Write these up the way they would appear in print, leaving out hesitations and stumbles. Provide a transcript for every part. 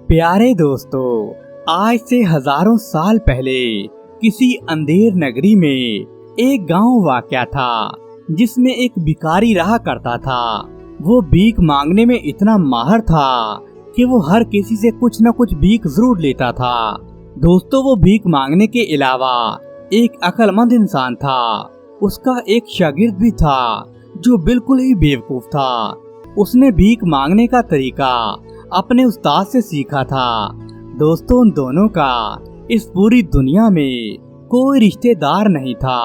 प्यारे दोस्तों, आज से हजारों साल पहले किसी अंधेर नगरी में एक गांव वाक़या था जिसमें एक भिखारी रहा करता था। वो भीख मांगने में इतना माहिर था कि वो हर किसी से कुछ न कुछ भीख जरूर लेता था। दोस्तों, वो भीख मांगने के अलावा एक अक्लमंद इंसान था। उसका एक शागिर्द भी था जो बिल्कुल ही बेवकूफ था। उसने भीख मांगने का तरीका अपने उस्ताद से सीखा था। दोस्तों, उन दोनों का इस पूरी दुनिया में कोई रिश्तेदार नहीं था।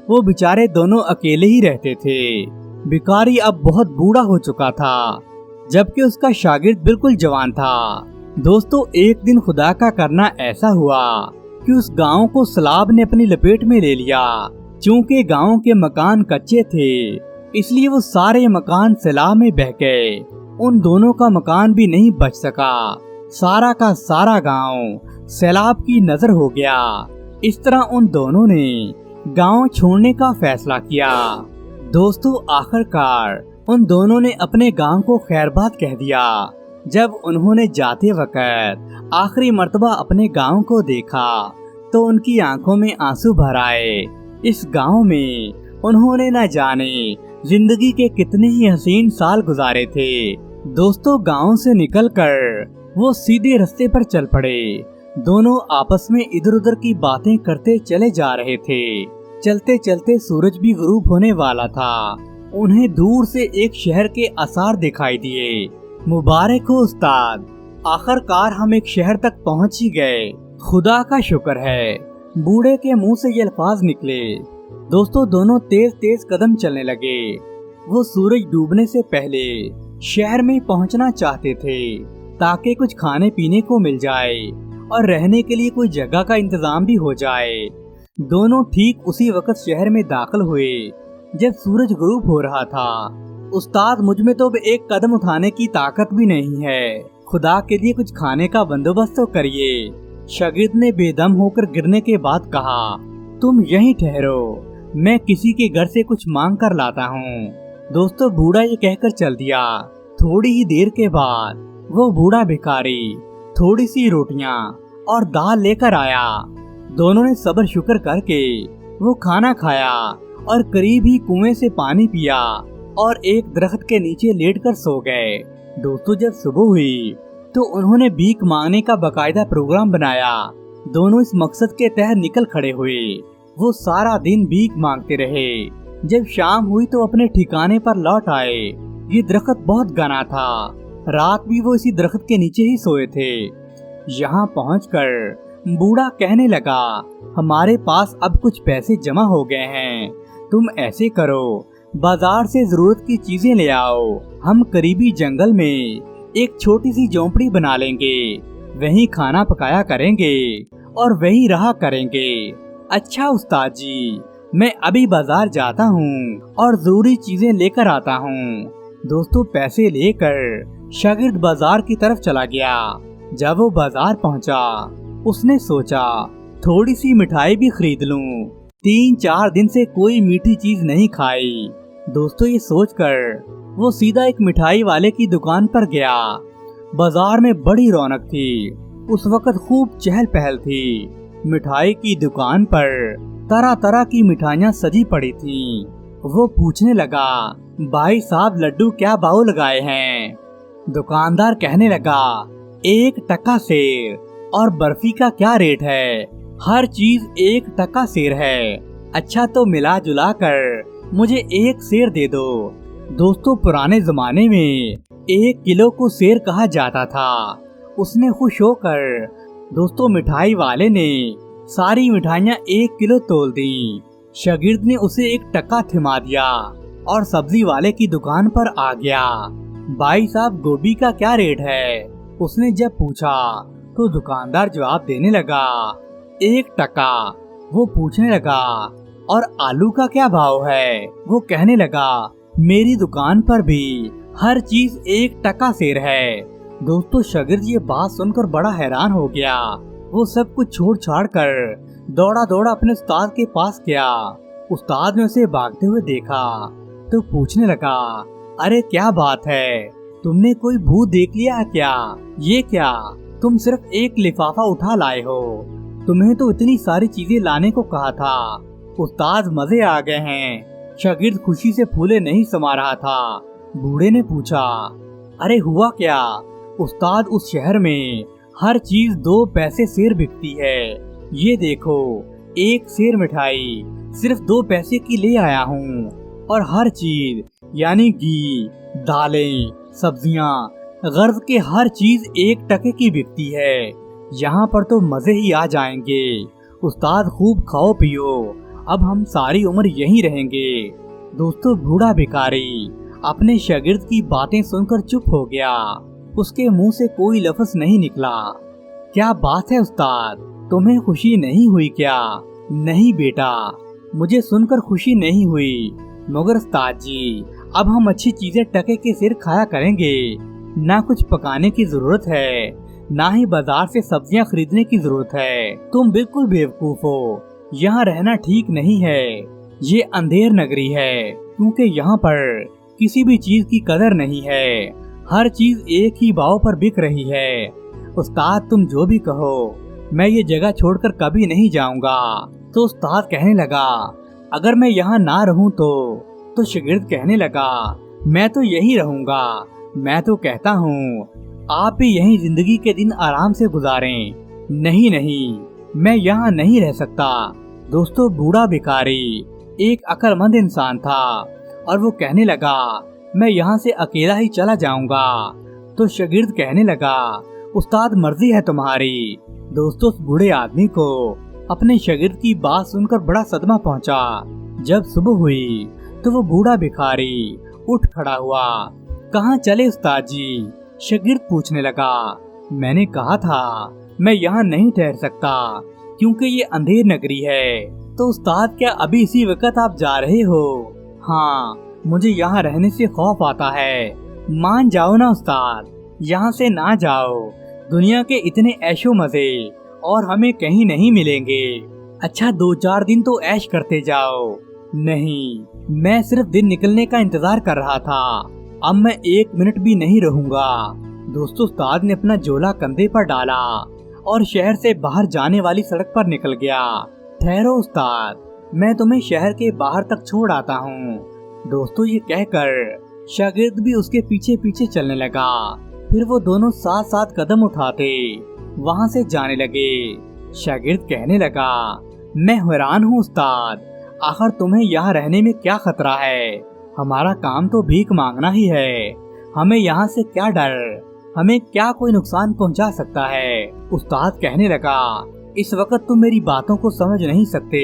वो बेचारे दोनों अकेले ही रहते थे। भिखारी अब बहुत बूढ़ा हो चुका था, जबकि उसका शागिर्द बिल्कुल जवान था। दोस्तों, एक दिन खुदा का करना ऐसा हुआ कि उस गांव को सैलाब ने अपनी लपेट में ले लिया। चूंकि गांव के मकान कच्चे थे, इसलिए वो सारे मकान सैलाब में बह गए। उन दोनों का मकान भी नहीं बच सका। सारा का सारा गांव सैलाब की नजर हो गया। इस तरह उन दोनों ने गांव छोड़ने का फैसला किया। दोस्तों, आखिरकार उन दोनों ने अपने गांव को खैरबाद कह दिया। जब उन्होंने जाते वक्त आखिरी मर्तबा अपने गांव को देखा तो उनकी आंखों में आंसू भर आए। इस गांव में उन्होंने न जाने जिंदगी के कितने ही हसीन साल गुजारे थे। दोस्तों, गांव से निकलकर वो सीधे रास्ते पर चल पड़े। दोनों आपस में इधर उधर की बातें करते चले जा रहे थे। चलते चलते सूरज भी गुरूब होने वाला था। उन्हें दूर से एक शहर के आसार दिखाई दिए। मुबारक हो उस्ताद, आखिरकार हम एक शहर तक पहुंच ही गए। खुदा का शुक्र है, बूढ़े के मुंह से ये अल्फाज निकले। दोस्तों, दोनों तेज तेज कदम चलने लगे। वो सूरज डूबने से पहले शहर में पहुंचना चाहते थे ताकि कुछ खाने पीने को मिल जाए और रहने के लिए कोई जगह का इंतजाम भी हो जाए। दोनों ठीक उसी वक्त शहर में दाखिल हुए जब सूरज गुरूब हो रहा था। उस्ताद, मुझ में तो एक कदम उठाने की ताकत भी नहीं है। खुदा के लिए कुछ खाने का बंदोबस्त तो करिए। शागिर्द ने बेदम होकर गिरने के बाद कहा, तुम यहीं ठहरो, मैं किसी के घर से कुछ मांग कर लाता हूँ। दोस्तों, बूढ़ा ये कहकर चल दिया। थोड़ी ही देर के बाद वो बूढ़ा भिखारी थोड़ी सी रोटियां और दाल लेकर आया। दोनों ने सब्र शुक्र करके वो खाना खाया और करीब ही कुएं से पानी पिया और एक दरख्त के नीचे लेटकर सो गए। दोस्तों, जब सुबह हुई तो उन्होंने भीख मांगने का बाकायदा प्रोग्राम बनाया। दोनों इस मकसद के तहत निकल खड़े हुए। वो सारा दिन भीख मांगते रहे। जब शाम हुई तो अपने ठिकाने पर लौट आए। ये दरख्त बहुत घना था। रात भी वो इसी दरख्त के नीचे ही सोए थे। यहाँ पहुंचकर बूढ़ा कहने लगा, हमारे पास अब कुछ पैसे जमा हो गए हैं। तुम ऐसे करो, बाजार से जरूरत की चीजें ले आओ। हम करीबी जंगल में एक छोटी सी झोंपड़ी बना लेंगे, वहीं खाना पकाया करेंगे और वहीं रहा करेंगे। अच्छा उस्ताद जी, मैं अभी बाजार जाता हूँ और जरूरी चीजें लेकर आता हूँ। दोस्तों, पैसे लेकर शागिर्द बाजार की तरफ चला गया। जब वो बाजार पहुँचा, उसने सोचा थोड़ी सी मिठाई भी खरीद लूँ। 3-4 दिन से कोई मीठी चीज नहीं खाई। दोस्तों, ये सोचकर वो सीधा एक मिठाई वाले की दुकान पर गया। बाजार में बड़ी रौनक थी। उस वक्त खूब चहल पहल थी। मिठाई की दुकान पर तरह तरह की मिठाइयाँ सजी पड़ी थीं। वो पूछने लगा, भाई साहब, लड्डू क्या भाव लगाए हैं? दुकानदार कहने लगा, 1 टका सेर। और बर्फी का क्या रेट है? हर चीज 1 टका सेर है। अच्छा, तो मिला जुला कर मुझे 1 सेर दे दो। दोस्तों, पुराने जमाने में 1 किलो को सेर कहा जाता था। उसने खुश होकर दोस्तों मिठाई वाले ने सारी मिठाइयाँ 1 किलो तोल दी। शागिर्द ने उसे 1 टका थमा दिया और सब्जी वाले की दुकान पर आ गया। भाई साहब, गोभी का क्या रेट है? उसने जब पूछा तो दुकानदार जवाब देने लगा, 1 टका। वो पूछने लगा, और आलू का क्या भाव है? वो कहने लगा, मेरी दुकान पर भी हर चीज 1 टका सेर है। दोस्तों, शागिर्द ये बात सुनकर बड़ा हैरान हो गया। वो सब कुछ छोड़ छाड़ कर दौड़ा दौड़ा अपने उस्ताद के पास गया। उस्ताद ने उसे भागते हुए देखा तो पूछने लगा, अरे क्या बात है, तुमने कोई भूत देख लिया क्या? ये क्या, तुम सिर्फ एक लिफाफा उठा लाए हो, तुम्हें तो इतनी सारी चीजें लाने को कहा था। उस्ताद मजे आ गए हैं। शागिर्द खुशी से फूले नहीं समा रहा था। बूढ़े ने पूछा, अरे हुआ क्या? उस्ताद, उस शहर में हर चीज 2 पैसे सेर बिकती है। ये देखो, एक सेर मिठाई सिर्फ 2 पैसे की ले आया हूँ, और हर चीज यानी घी, दालें, सब्जियाँ, गर्ज के हर चीज 1 टके की बिकती है। यहाँ पर तो मजे ही आ जाएंगे। उस्ताद, खूब खाओ पियो, अब हम सारी उम्र यहीं रहेंगे। दोस्तों, बूढ़ा भिखारी अपने शागिर्द की बातें सुनकर चुप हो गया। उसके मुंह से कोई लफ्ज नहीं निकला। क्या बात है उस्ताद, तुम्हें खुशी नहीं हुई क्या? नहीं बेटा, मुझे सुनकर खुशी नहीं हुई, मगर उस्ताद जी, अब हम अच्छी चीजें टके के सिर खाया करेंगे। ना कुछ पकाने की जरूरत है, ना ही बाजार से सब्जियां खरीदने की जरूरत है। तुम बिल्कुल बेवकूफ हो। यहाँ रहना ठीक नहीं है। ये अंधेर नगरी है, क्योंकि यहाँ पर किसी भी चीज की कदर नहीं है। हर चीज एक ही भाव पर बिक रही है। उस्ताद, तुम जो भी कहो, मैं ये जगह छोड़कर कभी नहीं जाऊंगा। तो उस्ताद कहने लगा, अगर मैं यहाँ ना रहूं तो शागिर्द कहने लगा, मैं तो यही रहूंगा। मैं तो कहता हूँ आप भी यहीं जिंदगी के दिन आराम से गुजारें। नहीं नहीं, मैं यहाँ नहीं रह सकता। दोस्तों, बूढ़ा भिखारी एक अक्लमंद इंसान था और वो कहने लगा, मैं यहाँ से अकेला ही चला जाऊंगा। तो शागिर्द कहने लगा, उस्ताद, मर्जी है तुम्हारी। दोस्तों, उस बूढ़े आदमी को अपने शागिर्द की बात सुनकर बड़ा सदमा पहुंचा। जब सुबह हुई तो वो बूढ़ा भिखारी उठ खड़ा हुआ। कहाँ चले उस्ताद जी? शागिर्द पूछने लगा। मैंने कहा था मैं यहाँ नहीं ठहर सकता, क्योंकि ये अंधेर नगरी है। तो उस्ताद, क्या अभी इसी वक्त आप जा रहे हो? हाँ, मुझे यहाँ रहने से खौफ आता है। मान जाओ ना उस्ताद, यहाँ से ना जाओ। दुनिया के इतने ऐशो मजे और हमें कहीं नहीं मिलेंगे। अच्छा, 2-4 दिन तो ऐश करते जाओ। नहीं, मैं सिर्फ दिन निकलने का इंतजार कर रहा था। अब मैं 1 मिनट भी नहीं रहूंगा। दोस्तों, उस्ताद ने अपना झोला कंधे पर डाला और शहर से बाहर जाने वाली सड़क पर निकल गया। ठहरो उस्ताद, मैं तुम्हें शहर के बाहर तक छोड़ आता हूँ। दोस्तों, ये कहकर शागिर्द भी उसके पीछे पीछे चलने लगा। फिर वो दोनों साथ साथ कदम उठाते वहाँ से जाने लगे। शागिर्द कहने लगा, मैं हैरान हूँ उस्ताद, आखिर तुम्हें यहाँ रहने में क्या खतरा है? हमारा काम तो भीख मांगना ही है। हमें यहाँ से क्या डर? हमें क्या कोई नुकसान पहुँचा सकता है? उस्ताद कहने लगा, इस वक्त तुम मेरी बातों को समझ नहीं सकते,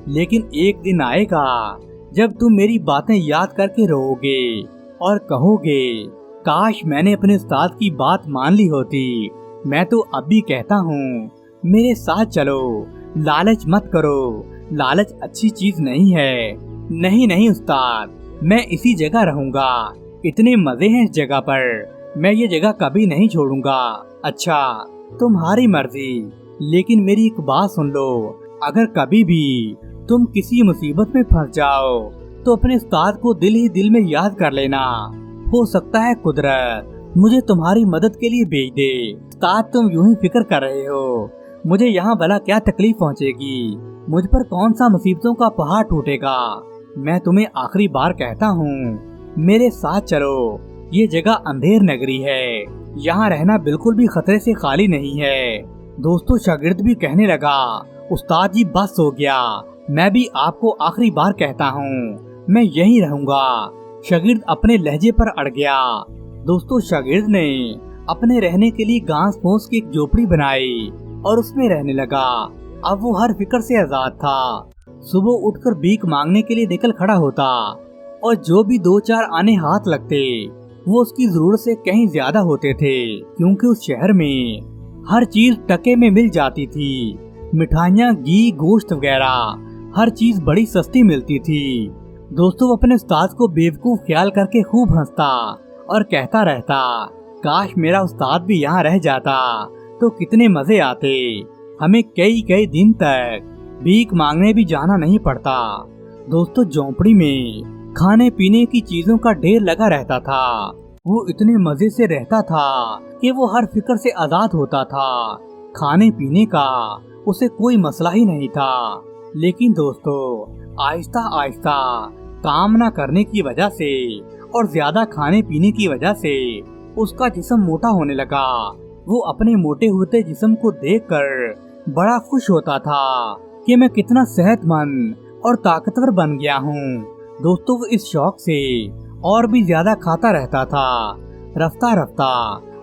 लेकिन एक दिन आएगा जब तुम मेरी बातें याद करके रोओगे और कहोगे, काश मैंने अपने उस्ताद की बात मान ली होती। मैं तो अब भी कहता हूँ, मेरे साथ चलो, लालच मत करो। लालच अच्छी चीज नहीं है। नहीं नहीं उस्ताद, मैं इसी जगह रहूंगा। इतने मजे हैं इस जगह पर, मैं ये जगह कभी नहीं छोड़ूंगा। अच्छा, तुम्हारी मर्जी, लेकिन मेरी एक बात सुन लो। अगर कभी भी तुम किसी मुसीबत में फंस जाओ तो अपने उस्ताद को दिल ही दिल में याद कर लेना। हो सकता है कुदरत मुझे तुम्हारी मदद के लिए भेज दे। उस्ताद, तुम यूं ही फिक्र कर रहे हो, मुझे यहाँ भला क्या तकलीफ पहुँचेगी? मुझ पर कौन सा मुसीबतों का पहाड़ टूटेगा? मैं तुम्हें आखिरी बार कहता हूँ, मेरे साथ चलो। ये जगह अंधेर नगरी है, यहाँ रहना बिल्कुल भी खतरे से खाली नहीं है। दोस्तों, शागिर्द भी कहने लगा, उस्ताद जी बस हो गया, मैं भी आपको आखिरी बार कहता हूँ, मैं यहीं रहूंगा। शागिर्द अपने लहजे पर अड़ गया। दोस्तों, शागिर्द ने अपने रहने के लिए घास फूस की एक झोपड़ी बनाई और उसमें रहने लगा। अब वो हर फिक्र से आजाद था। सुबह उठकर भीख मांगने के लिए निकल खड़ा होता और जो भी 2-4 आने हाथ लगते वो उसकी जरूरत से कहीं ज्यादा होते थे, क्योंकि उस शहर में हर चीज टके में मिल जाती थी। मिठाइयाँ, घी, गोश्त वगैरह हर चीज बड़ी सस्ती मिलती थी। दोस्तों, वो अपने उस्ताद को बेवकूफ ख्याल करके खूब हंसता और कहता रहता, काश मेरा उस्ताद भी यहाँ रह जाता तो कितने मजे आते। हमें कई कई दिन तक भीख मांगने भी जाना नहीं पड़ता। दोस्तों, झोंपड़ी में खाने पीने की चीजों का ढेर लगा रहता था। वो इतने मजे से रहता था कि वो हर फिक्र से आजाद होता था। खाने पीने का उसे कोई मसला ही नहीं था। लेकिन दोस्तों, आहिस्ता आहिस्ता काम न करने की वजह से और ज्यादा खाने पीने की वजह से उसका जिस्म मोटा होने लगा। वो अपने मोटे होते जिस्म को देखकर बड़ा खुश होता था कि मैं कितना सेहतमंद और ताकतवर बन गया हूँ। दोस्तों, वो इस शौक से और भी ज्यादा खाता रहता था। रफ्ता रफ्ता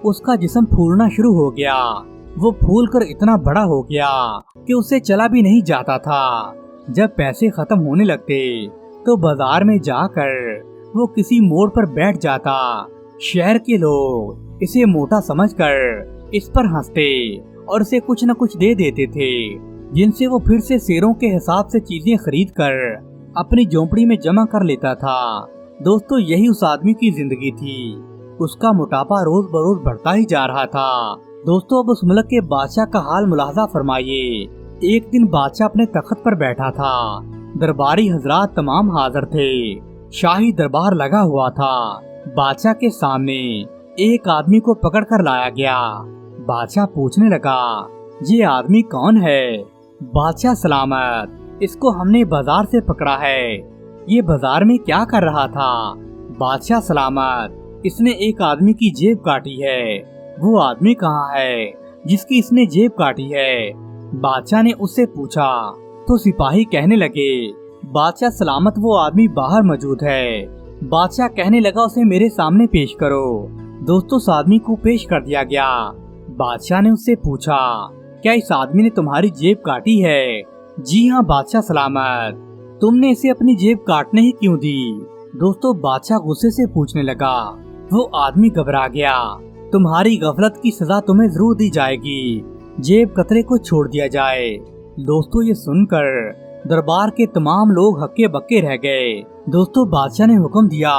उसका जिस्म फूलना शुरू हो गया। वो फूलकर इतना बड़ा हो गया कि उसे चला भी नहीं जाता था। जब पैसे खत्म होने लगते तो बाजार में जाकर वो किसी मोड़ पर बैठ जाता। शहर के लोग इसे मोटा समझकर इस पर हंसते और इसे कुछ न कुछ दे देते थे, जिनसे वो फिर से शेरों के हिसाब से चीजें खरीद कर अपनी झोंपड़ी में जमा कर लेता था। दोस्तों, यही उस आदमी की जिंदगी थी। उसका मोटापा रोज बरोज बढ़ता ही जा रहा था। दोस्तों, अब उस मुल्क के बादशाह का हाल मुलाहजा फरमाइए। एक दिन बादशाह अपने तख्त पर बैठा था। दरबारी हजरात तमाम हाजिर थे। शाही दरबार लगा हुआ था। बादशाह के सामने एक आदमी को पकड़ कर लाया गया। बादशाह पूछने लगा, ये आदमी कौन है? बादशाह सलामत, इसको हमने बाजार से पकड़ा है। ये बाजार में क्या कर रहा था? बादशाह सलामत, इसने एक आदमी की जेब काटी है। वो आदमी कहाँ है जिसकी इसने जेब काटी है? बादशाह ने उससे पूछा तो सिपाही कहने लगे, बादशाह सलामत, वो आदमी बाहर मौजूद है। बादशाह कहने लगा, उसे मेरे सामने पेश करो। दोस्तों, उस आदमी को पेश कर दिया गया। बादशाह ने उससे पूछा, क्या इस आदमी ने तुम्हारी जेब काटी है? जी हाँ बादशाह सलामत। तुमने इसे अपनी जेब काटने ही क्यों दी? दोस्तों, बादशाह गुस्से से पूछने लगा। वो आदमी घबरा गया। तुम्हारी गफलत की सजा तुम्हें जरूर दी जाएगी। जेब कतरे को छोड़ दिया जाए। दोस्तों, ये सुनकर दरबार के तमाम लोग हक्के बक्के रह गए। दोस्तों, बादशाह ने हुक्म दिया,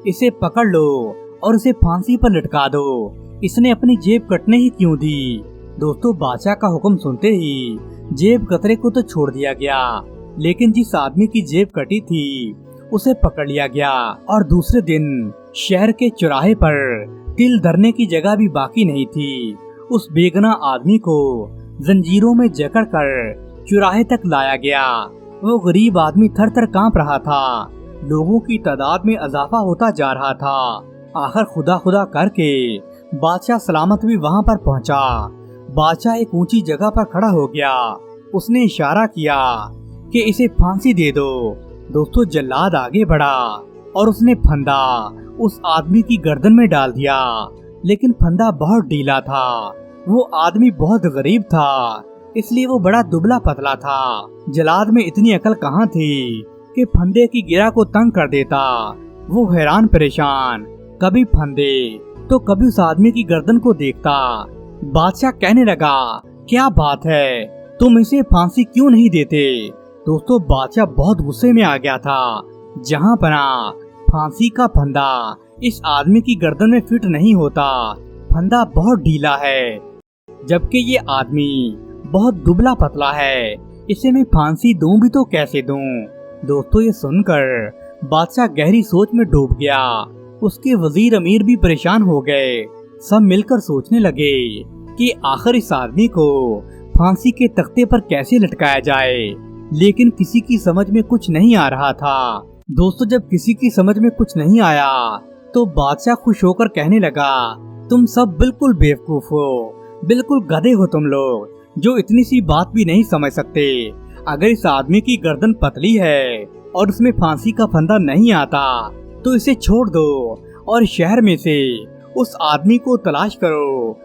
इसे पकड़ लो और इसे फांसी पर लटका दो। इसने अपनी जेब कटने ही क्यों दी? दोस्तों, बादशाह का हुक्म सुनते ही जेब कतरे को तो छोड़ दिया गया, लेकिन जिस आदमी की जेब कटी थी उसे पकड़ लिया गया। और दूसरे दिन शहर के चौराहे पर तिल धरने की जगह भी बाकी नहीं थी। उस बेगुनाह आदमी को जंजीरों में जकड़ कर चौराहे तक लाया गया। वो गरीब आदमी थर थर कांप रहा था। लोगों की तादाद में इजाफा होता जा रहा था। आखिर खुदा खुदा करके बादशाह सलामत भी वहां पर पहुंचा। बादशाह एक ऊंची जगह पर खड़ा हो गया। उसने इशारा किया कि इसे फांसी दे दो। दोस्तों, जल्लाद आगे बढ़ा और उसने फंदा उस आदमी की गर्दन में डाल दिया, लेकिन फंदा बहुत ढीला था। वो आदमी बहुत गरीब था, इसलिए वो बड़ा दुबला पतला था। जल्लाद में इतनी अकल कहाँ थी कि फंदे की गिरा को तंग कर देता। वो हैरान परेशान कभी फंदे तो कभी उस आदमी की गर्दन को देखता। बादशाह कहने लगा, क्या बात है, तुम इसे फांसी क्यों नहीं देते? दोस्तों, बादशाह बहुत गुस्से में आ गया था। जहाँ पना फांसी का फंदा इस आदमी की गर्दन में फिट नहीं होता। फंदा बहुत ढीला है, जबकि ये आदमी बहुत दुबला पतला है। इसे मैं फांसी दूं भी तो कैसे दूं? दोस्तों, ये सुनकर बादशाह गहरी सोच में डूब गया। उसके वजीर अमीर भी परेशान हो गए। सब मिलकर सोचने लगे कि आखिर इस आदमी को फांसी के तख्ते पर कैसे लटकाया जाए, लेकिन किसी की समझ में कुछ नहीं आ रहा था। दोस्तों, जब किसी की समझ में कुछ नहीं आया तो बादशाह खुश होकर कहने लगा, तुम सब बिल्कुल बेवकूफ हो, बिल्कुल गधे हो तुम लोग, जो इतनी सी बात भी नहीं समझ सकते। अगर इस आदमी की गर्दन पतली है और उसमें फांसी का फंदा नहीं आता तो इसे छोड़ दो और शहर में से उस आदमी को तलाश करो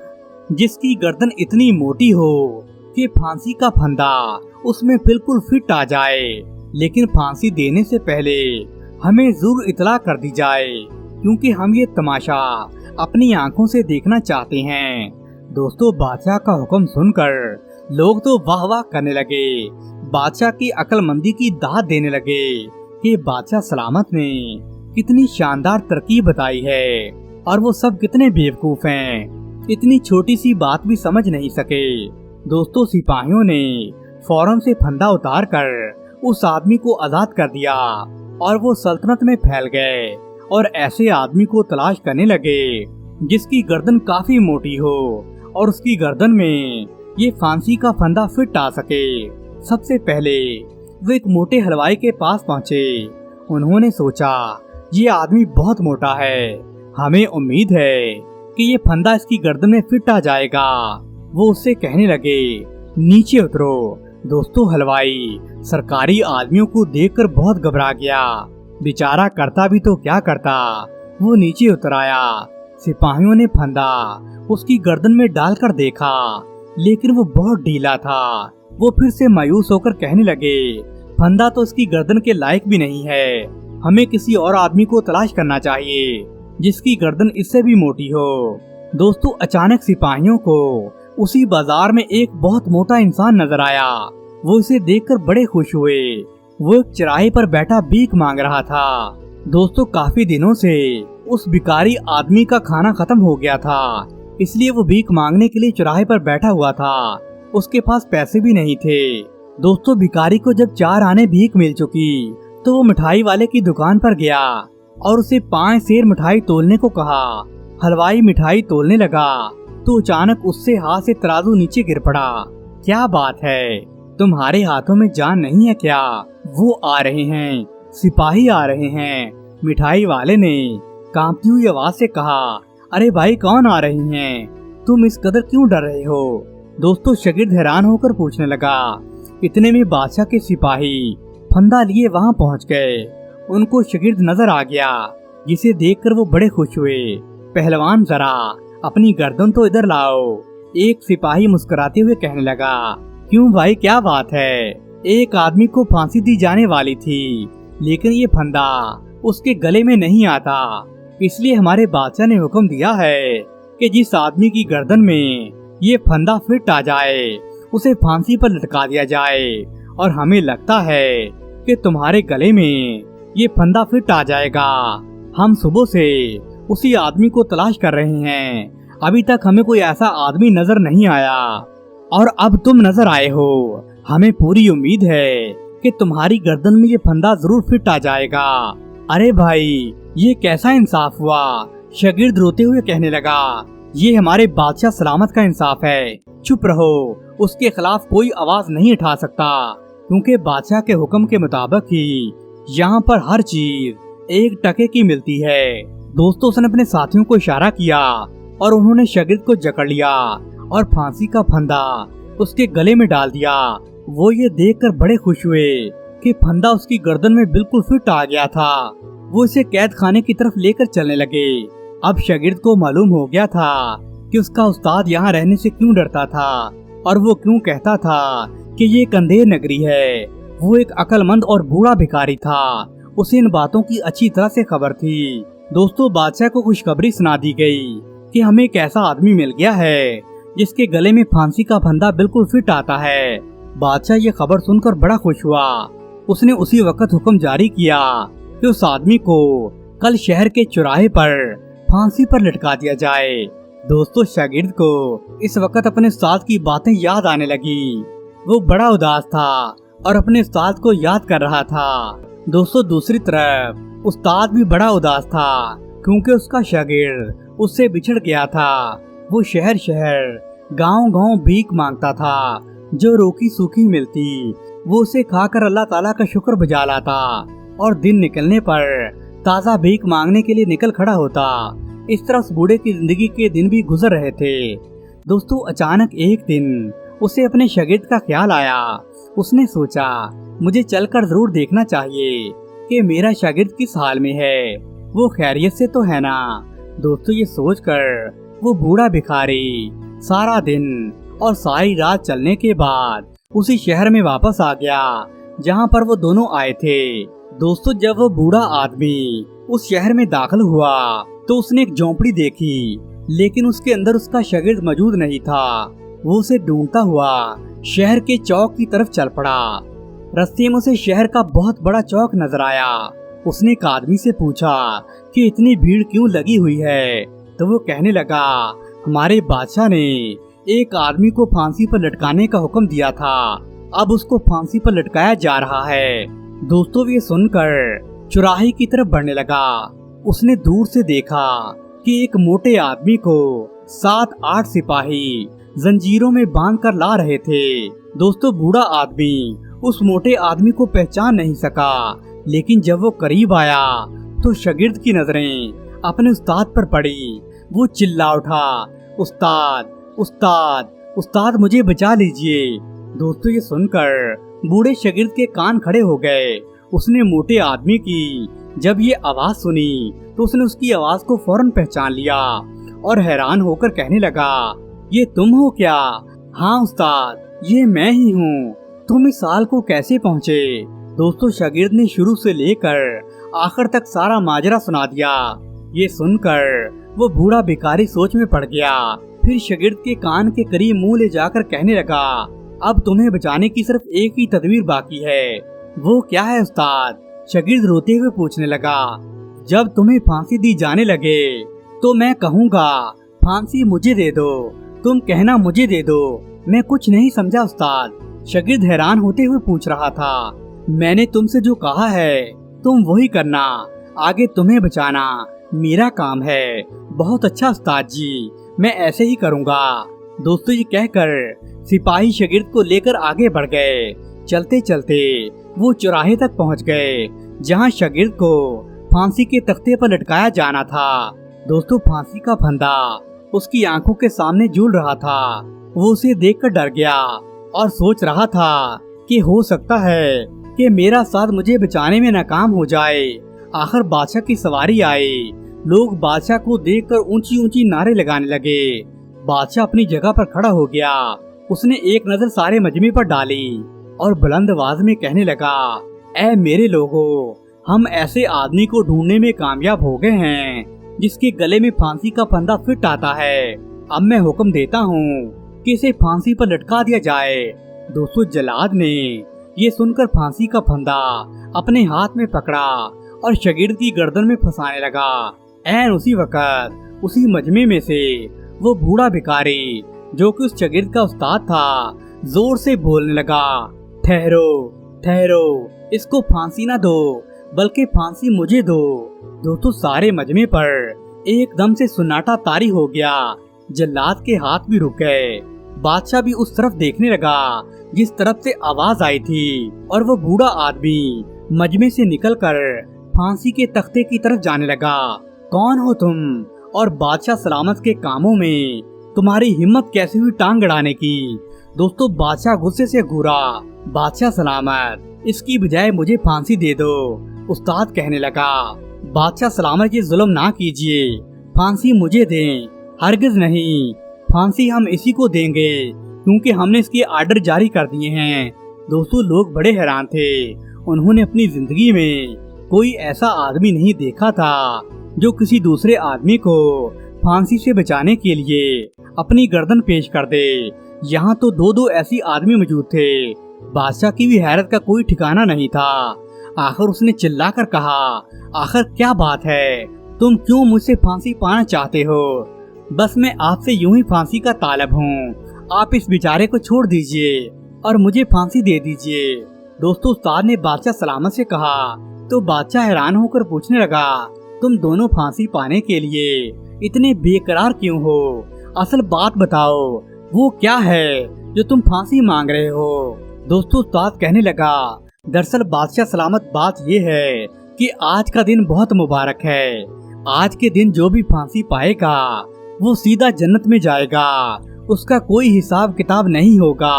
जिसकी गर्दन इतनी मोटी हो कि फांसी का फंदा उसमें बिल्कुल फिट आ जाए। लेकिन फांसी देने से पहले हमें जरूर इतला कर दी जाए, क्योंकि हम ये तमाशा अपनी आंखों से देखना चाहते हैं। दोस्तों, बादशाह का हुक्म सुनकर लोग तो वाह वाह करने लगे। बादशाह की अक्लमंदी की दाद देने लगे कि बादशाह सलामत ने कितनी शानदार तरकीब बताई है और वो सब कितने बेवकूफ हैं, इतनी छोटी सी बात भी समझ नहीं सके। दोस्तों, सिपाहियों ने फौरन से फंदा उतार कर उस आदमी को आजाद कर दिया और वो सल्तनत में फैल गए और ऐसे आदमी को तलाश करने लगे जिसकी गर्दन काफी मोटी हो और उसकी गर्दन में ये फांसी का फंदा फिट आ सके। सबसे पहले वो एक मोटे हलवाई के पास पहुँचे। उन्होंने सोचा ये आदमी बहुत मोटा है, हमें उम्मीद है कि ये फंदा इसकी गर्दन में फिट आ जाएगा। वो उससे कहने लगे नीचे उतरो। दोस्तों हलवाई सरकारी आदमियों को देखकर बहुत घबरा गया। बेचारा करता भी तो क्या करता। वो नीचे उतर आया। सिपाहियों ने फंदा उसकी गर्दन में डालकर देखा, लेकिन वो बहुत ढीला था। वो फिर से मायूस होकर कहने लगे फंदा तो इसकी गर्दन के लायक भी नहीं है, हमें किसी और आदमी को तलाश करना चाहिए जिसकी गर्दन इससे भी मोटी हो। दोस्तों अचानक सिपाहियों को उसी बाजार में एक बहुत मोटा इंसान नजर आया। वो इसे देखकर बड़े खुश हुए। वो एक चौराहे पर बैठा भीख मांग रहा था। दोस्तों काफी दिनों से उस भिखारी आदमी का खाना खत्म हो गया था, इसलिए वो भीख मांगने के लिए चौराहे पर बैठा हुआ था। उसके पास पैसे भी नहीं थे। दोस्तों भिखारी को जब 4 आने भीख मिल चुकी तो वो मिठाई वाले की दुकान पर गया और उसे 5 सेर मिठाई तोलने को कहा। हलवाई मिठाई तोलने लगा तो अचानक उससे हाथ से तराजू नीचे गिर पड़ा। क्या बात है, तुम्हारे हाथों में जान नहीं है क्या? वो आ रहे हैं, सिपाही आ रहे हैं। मिठाई वाले ने कांपती हुई आवाज से कहा, अरे भाई कौन आ रहे हैं? तुम इस कदर क्यों डर रहे हो? दोस्तों शागिर्द हैरान होकर पूछने लगा। इतने में बादशाह के सिपाही फंदा लिए वहां पहुंच गए। उनको शागिर्द नजर आ गया, जिसे देखकर वो बड़े खुश हुए। पहलवान जरा अपनी गर्दन तो इधर लाओ। एक सिपाही मुस्कुराते हुए कहने लगा, क्यों भाई क्या बात है? एक आदमी को फांसी दी जाने वाली थी, लेकिन ये फंदा उसके गले में नहीं आता, इसलिए हमारे बादशाह ने हुक्म दिया है कि जिस आदमी की गर्दन में ये फंदा फिट आ जाए उसे फांसी पर लटका दिया जाए। और हमें लगता है कि तुम्हारे गले में ये फंदा फिट आ जाएगा। हम सुबह से उसी आदमी को तलाश कर रहे हैं, अभी तक हमें कोई ऐसा आदमी नजर नहीं आया और अब तुम नजर आए हो। हमें पूरी उम्मीद है कि तुम्हारी गर्दन में ये फंदा जरूर फिट आ जाएगा। अरे भाई ये कैसा इंसाफ हुआ? शागिर्द रोते हुए कहने लगा, ये हमारे बादशाह सलामत का इंसाफ है। चुप रहो, उसके खिलाफ कोई आवाज नहीं उठा सकता, क्योंकि बादशाह के हुक्म के मुताबिक ही यहाँ पर हर चीज 1 टके की मिलती है। दोस्तों उसने अपने साथियों को इशारा किया और उन्होंने शागिर्द को जकड़ लिया और फांसी का फंदा उसके गले में डाल दिया। वो ये देखकर बड़े खुश हुए कि फंदा उसकी गर्दन में बिल्कुल फिट आ गया था। वो इसे कैद खाने की तरफ लेकर चलने लगे। अब शागिर्द को मालूम हो गया था कि उसका उस्ताद यहाँ रहने से क्यों डरता था और वो क्यों कहता था कि ये एक अंधेर नगरी है। वो एक अक्लमंद और बूढ़ा भिखारी था, उसे इन बातों की अच्छी तरह से खबर थी। दोस्तों बादशाह को खुशखबरी सुना दी गई कि हमें एक ऐसा आदमी मिल गया है जिसके गले में फांसी का फंदा बिल्कुल फिट आता है। बादशाह ये खबर सुनकर बड़ा खुश हुआ। उसने उसी वक्त हुक्म जारी किया कि उस आदमी को कल शहर के चौराहे पर फांसी पर लटका दिया जाए। दोस्तों शागिर्द को इस वक्त अपने उस्ताद की बातें याद आने लगी। वो बड़ा उदास था और अपने उस्ताद को याद कर रहा था। दोस्तों दूसरी तरफ उस्ताद भी बड़ा उदास था, क्योंकि उसका शागिर्द उससे बिछड़ गया था। वो शहर शहर गांव गांव भीख मांगता था, जो रोकी सूखी मिलती वो उसे खाकर अल्लाह ताला का शुक्र बजा लाता और दिन निकलने पर ताज़ा भीख मांगने के लिए निकल खड़ा होता। इस तरह उस बूढ़े की जिंदगी के दिन भी गुजर रहे थे। दोस्तों अचानक एक दिन उसे अपने शागिर्द का ख्याल आया। उसने सोचा मुझे चलकर जरूर देखना चाहिए कि मेरा शागिर्द किस हाल में है, वो खैरियत से तो है ना। दोस्तों ये सोचकर वो बूढ़ा भिखारी सारा दिन और सारी रात चलने के बाद उसी शहर में वापस आ गया जहाँ पर वो दोनों आए थे। दोस्तों जब वो बूढ़ा आदमी उस शहर में दाखिल हुआ तो उसने एक झोंपड़ी देखी, लेकिन उसके अंदर उसका शागिर्द मौजूद नहीं था। वो उसे ढूंढता हुआ शहर के चौक की तरफ चल पड़ा। रास्ते में उसे शहर का बहुत बड़ा चौक नजर आया। उसने एक आदमी से पूछा कि इतनी भीड़ क्यों लगी हुई है, तो वो कहने लगा हमारे बादशाह ने एक आदमी को फांसी पर लटकाने का हुक्म दिया था, अब उसको फांसी पर लटकाया जा रहा है। दोस्तों ये सुनकर चौराहे की तरफ बढ़ने लगा। اس نے دور سے دیکھا کہ ایک موٹے آدمی کو 7-8 سپاہی زنجیروں میں باندھ کر لا رہے تھے۔ دوستو بوڑھا آدمی اس موٹے آدمی کو پہچان نہیں سکا، لیکن جب وہ قریب آیا تو شاگرد کی نظریں اپنے استاد پر پڑی۔ وہ چلا اٹھا، استاد استاد استاد مجھے بچا لیجئے۔ دوستو یہ سن کر بوڑھے شاگرد کے کان کھڑے ہو گئے۔ اس نے موٹے آدمی کی جب یہ آواز سنی تو اس نے اس کی آواز کو فوراً پہچان لیا اور حیران ہو کر کہنے لگا، یہ تم ہو کیا؟ ہاں استاد، یہ میں ہی ہوں۔ تم اس سال کو کیسے پہنچے؟ دوستو شاگرد نے شروع سے لے کر آخر تک سارا ماجرا سنا دیا۔ یہ سن کر وہ بوڑھا بھکاری سوچ میں پڑ گیا۔ پھر شاگرد کے کان کے قریب منہ لے جا کر کہنے لگا، اب تمہیں بچانے کی صرف ایک ہی تدبیر باقی ہے۔ وہ کیا ہے استاد؟ شاگرد روتے ہوئے پوچھنے لگا۔ جب تمہیں پھانسی دی جانے لگے تو میں کہوں گا پھانسی مجھے دے دو، تم کہنا مجھے دے دو۔ میں کچھ نہیں سمجھا استاد۔ شاگرد حیران ہوتے ہوئے پوچھ رہا تھا، میں نے تم سے جو کہا ہے تم وہی کرنا، آگے تمہیں بچانا میرا کام ہے۔ بہت اچھا استاد جی، میں ایسے ہی کروں گا۔ دوستو یہ کہہ کر سپاہی شاگرد کو لے کر آگے بڑھ گئے۔ چلتے چلتے وہ چوراہے تک پہنچ گئے جہاں شاگرد کو پھانسی کے تختے پر لٹکایا جانا تھا۔ دوستو پھانسی کا پھندا اس کی آنکھوں کے سامنے جھول رہا تھا۔ وہ اسے دیکھ کر ڈر گیا اور سوچ رہا تھا کہ ہو سکتا ہے کہ میرا ساتھ مجھے بچانے میں ناکام ہو جائے۔ آخر بادشاہ کی سواری آئی۔ لوگ بادشاہ کو دیکھ کر اونچی اونچی نعرے لگانے لگے۔ بادشاہ اپنی جگہ پر کھڑا ہو گیا۔ اس نے ایک نظر سارے مجمع پر ڈالی اور بلند آواز میں کہنے لگا، اے میرے لوگوں، ہم ایسے آدمی کو ڈھونڈنے میں کامیاب ہو گئے ہیں جس کے گلے میں پھانسی کا پھندا فٹ آتا ہے۔ اب میں حکم دیتا ہوں کہ اسے پھانسی پر لٹکا دیا جائے۔ دوستو جلاد نے یہ سن کر پھانسی کا پھندا اپنے ہاتھ میں پکڑا اور شاگرد کی گردن میں پھنسانے لگا۔ عین اسی وقت اسی مجمع میں سے وہ بوڑھا بھکاری جو کہ اس شاگرد کا استاد تھا زور سے بولنے لگا، ٹھہرو ٹھہرو، اس کو پھانسی نہ دو بلکہ پھانسی مجھے دو۔ دوستو سارے مجمع پر ایک دم سے سناٹا طاری ہو گیا۔ جلاد کے ہاتھ بھی رک گئے۔ بادشاہ بھی اس طرف دیکھنے لگا جس طرف سے آواز آئی تھی اور وہ بوڑھا آدمی مجمع سے نکل کر پھانسی کے تختے کی طرف جانے لگا۔ کون ہو تم اور بادشاہ سلامت کے کاموں میں تمہاری ہمت کیسے ہوئی ٹانگ اڑانے کی؟ دوستو بادشاہ غصے سے گھورا، بادشاہ سلامت، اس کی بجائے مجھے پھانسی دے دو۔ استاد کہنے لگا، بادشاہ سلامت یہ ظلم نہ کیجیے، پھانسی مجھے دیں۔ ہرگز نہیں، پھانسی ہم اسی کو دیں گے کیونکہ ہم نے اس کے آرڈر جاری کر دیے ہیں۔ دوستو لوگ بڑے حیران تھے۔ انہوں نے اپنی زندگی میں کوئی ایسا آدمی نہیں دیکھا تھا جو کسی دوسرے آدمی کو پھانسی سے بچانے کے لیے اپنی گردن پیش کر دے۔ یہاں تو دو ایسی آدمی موجود تھے۔ بادشاہ کی بھی حیرت کا کوئی ٹھکانہ نہیں تھا۔ آخر اس نے چلا کر کہا، آخر کیا بات ہے؟ تم کیوں مجھ سے پھانسی پانا چاہتے ہو؟ بس میں آپ سے یوں ہی پھانسی کا طالب ہوں۔ آپ اس بیچارے کو چھوڑ دیجئے اور مجھے پھانسی دے دیجئے۔ دوستو استاد نے بادشاہ سلامت سے کہا تو بادشاہ حیران ہو کر پوچھنے لگا، تم دونوں پھانسی پانے کے لیے اتنے بے قرار کیوں ہو؟ اصل بات بتاؤ، وہ کیا ہے جو تم پھانسی مانگ رہے ہو؟ دوستو استاد کہنے لگا، دراصل بادشاہ سلامت بات یہ ہے کہ آج کا دن بہت مبارک ہے۔ آج کے دن جو بھی پھانسی پائے گا وہ سیدھا جنت میں جائے گا، اس کا کوئی حساب کتاب نہیں ہوگا۔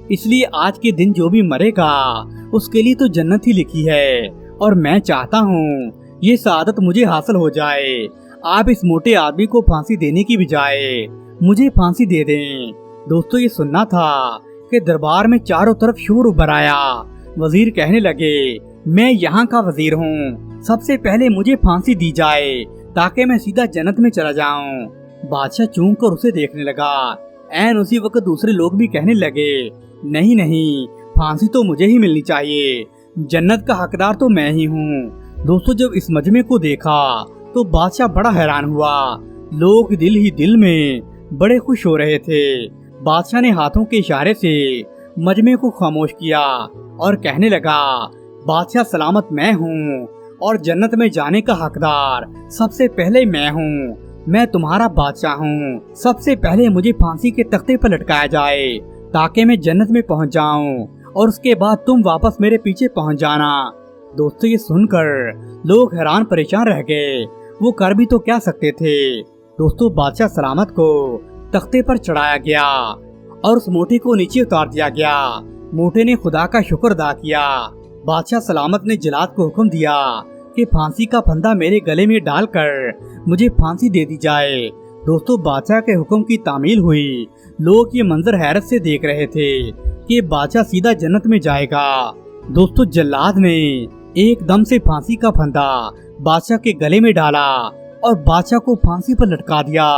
اس لیے آج کے دن جو بھی مرے گا اس کے لیے تو جنت ہی لکھی ہے، اور میں چاہتا ہوں یہ سعادت مجھے حاصل ہو جائے۔ آپ اس موٹے آدمی کو پھانسی دینے کی بجائے مجھے پھانسی دے دیں۔ دوستو یہ سننا تھا کہ دربار میں چاروں طرف شور ابھر آیا۔ وزیر کہنے لگے، میں یہاں کا وزیر ہوں، سب سے پہلے مجھے پھانسی دی جائے تاکہ میں سیدھا جنت میں چلا جاؤں۔ بادشاہ چونک کر اسے دیکھنے لگا۔ عین اسی وقت دوسرے لوگ بھی کہنے لگے، نہیں نہیں، پھانسی تو مجھے ہی ملنی چاہیے، جنت کا حقدار تو میں ہی ہوں۔ دوستو جب اس مجمع کو دیکھا تو بادشاہ بڑا حیران ہوا۔ لوگ دل ہی دل میں بڑے خوش ہو رہے تھے۔ بادشاہ نے ہاتھوں کے اشارے سے مجمع کو خاموش کیا اور کہنے لگا، بادشاہ سلامت میں ہوں और जन्नत में जाने का हकदार सबसे पहले मैं हूँ। मैं तुम्हारा बादशाह हूँ। सबसे पहले मुझे फांसी के तख्ते पर लटकाया जाए ताकि मैं जन्नत में पहुँच जाऊँ और उसके बाद तुम वापस मेरे पीछे पहुँच जाना। दोस्तों ये सुनकर लोग हैरान परेशान रह गए। वो कर भी तो क्या सकते थे। दोस्तों बादशाह सलामत को तख्ते पर चढ़ाया गया और उस मोटे को नीचे उतार दिया गया। मोटे ने खुदा का शुक्र अदा किया। बादशाह सलामत ने जल्लाद को हुक्म दिया कि फांसी का फंदा मेरे गले में डालकर मुझे फांसी दे दी जाए। दोस्तों बादशाह के हुक्म की तामील हुई। लोग ये मंजर हैरत से देख रहे थे कि बादशाह सीधा जन्नत में जाएगा। दोस्तों जल्लाद ने एकदम से फांसी का फंदा बादशाह के गले में डाला और बादशाह को फांसी पर लटका दिया।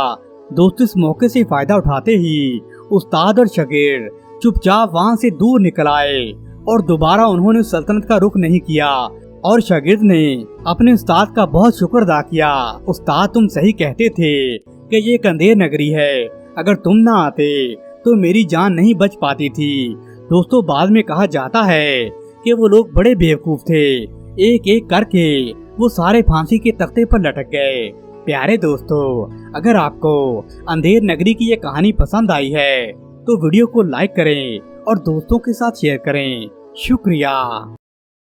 दोस्तों इस मौके से फायदा उठाते ही उस्ताद और शागिर्द चुपचाप वहाँ से दूर निकल आए और दोबारा उन्होंने सल्तनत का रुख नहीं किया। और शागिर्द ने अपने उस्ताद का बहुत शुक्र अदा किया। उस्ताद तुम सही कहते थे कि ये एक अंधेर नगरी है। अगर तुम ना आते तो मेरी जान नहीं बच पाती थी। दोस्तों बाद में कहा जाता है कि वो लोग बड़े बेवकूफ थे। एक एक करके वो सारे फांसी के तख्ते पर लटक गए। प्यारे दोस्तों अगर आपको अंधेर नगरी की ये कहानी पसंद आई है तो वीडियो को लाइक करें और दोस्तों के साथ शेयर करें। शुक्रिया।